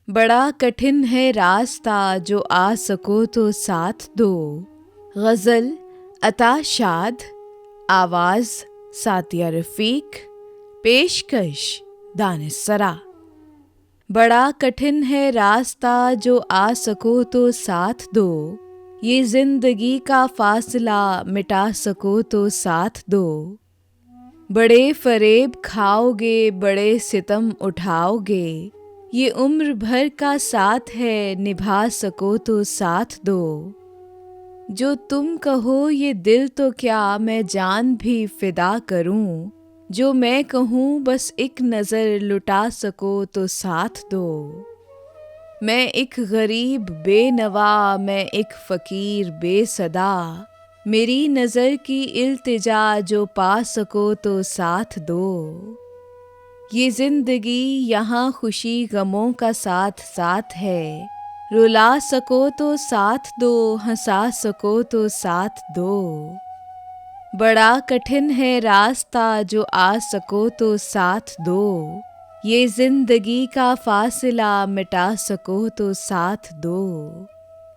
बड़ा कठिन है रास्ता जो आ सको तो साथ दो। गज़ल अता शाद, आवाज़ सातिया रफ़ीक, पेशकश दानिश-सरा। बड़ा कठिन है रास्ता जो आ सको तो साथ दो, ये ज़िंदगी का फ़ासला मिटा सको तो साथ दो। बड़े फ़रेब खाओगे, बड़े सितम उठाओगे, ये उम्र भर का साथ है निभा सको तो साथ दो। जो तुम कहो ये दिल तो क्या मैं जान भी फ़िदा करूं, जो मैं कहूँ बस एक नज़र लुटा सको तो साथ दो। मैं एक गरीब बेनवा, मैं एक फ़कीर बेसदा, मेरी नज़र की इल्तिजा जो पा सको तो साथ दो। ये ज़िंदगी यहाँ खुशी गमों का साथ साथ है, रुला सको तो साथ दो, हंसा सको तो साथ दो। बड़ा कठिन है रास्ता जो आ सको तो साथ दो, ये ज़िंदगी का फ़ासला मिटा सको तो साथ दो।